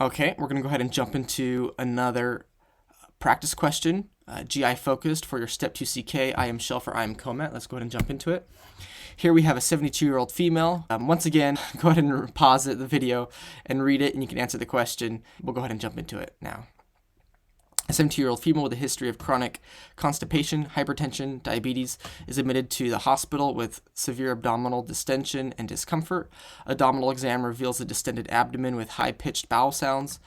Okay, we're going to go ahead and jump into another practice question, GI focused for your Step 2 CK. I am Shelfer, I am Comet. Let's go ahead and jump into it. Here we have a 72-year-old female. Once again, go ahead and pause the video and read it, and you can answer the question. We'll go ahead and jump into it now. A 72-year-old female with a history of chronic constipation, hypertension, diabetes is admitted to the hospital with severe abdominal distension and discomfort. Abdominal exam reveals a distended abdomen with high-pitched bowel sounds.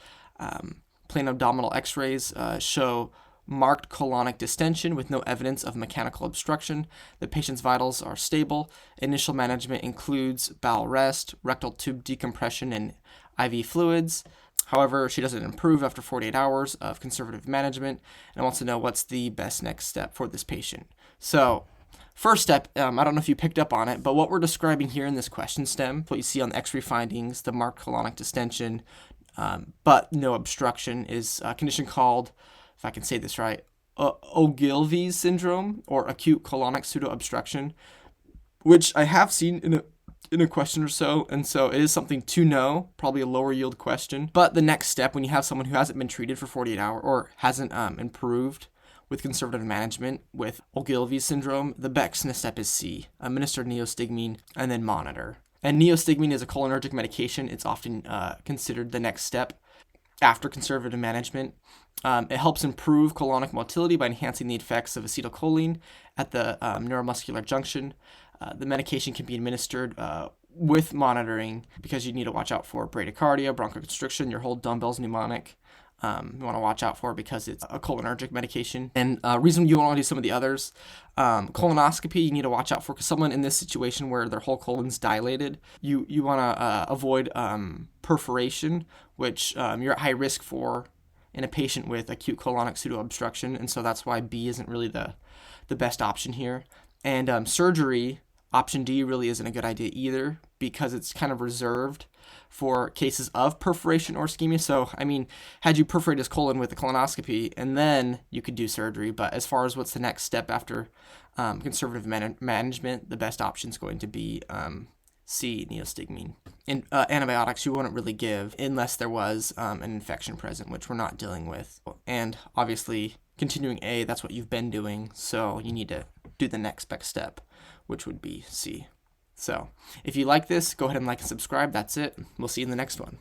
Plain abdominal x-rays show marked colonic distension with no evidence of mechanical obstruction. The patient's vitals are stable. Initial management includes bowel rest, rectal tube decompression, and IV fluids. However, she doesn't improve after 48 hours of conservative management and wants to know what's the best next step for this patient. So, first step, I don't know if you picked up on it, but what we're describing here in this question stem, what you see on the x-ray findings, the marked colonic distension, but no obstruction, is a condition called, if I can say this right, Ogilvie's syndrome, or acute colonic pseudo-obstruction, which I have seen in a question or so, and so it is something to know, probably a lower yield question. But the next step, when you have someone who hasn't been treated for 48 hours or hasn't improved with conservative management with Ogilvie's syndrome, the next step is C, administer neostigmine and then monitor. And neostigmine is a cholinergic medication. It's often considered the next step after conservative management. It helps improve colonic motility by enhancing the effects of acetylcholine at the neuromuscular junction. The medication can be administered with monitoring because you need to watch out for bradycardia, bronchoconstriction, your whole dumbbell's pneumonic. You want to watch out for because it's a cholinergic medication. And reason you want to do some of the others, colonoscopy you need to watch out for because someone in this situation where their whole colon's dilated, you want to avoid perforation, which you're at high risk for in a patient with acute colonic pseudoobstruction, and so that's why B isn't really the best option here. And surgery, option D, really isn't a good idea either because it's kind of reserved for cases of perforation or ischemia. So, I mean, had you perforate his colon with a colonoscopy, and then you could do surgery. But as far as what's the next step after conservative management, the best option is going to be C, neostigmine. And antibiotics you wouldn't really give unless there was an infection present, which we're not dealing with. And obviously, continuing A, that's what you've been doing, so you need to do the next best step, which would be C. So, if you like this, go ahead and like and subscribe. That's it. We'll see you in the next one.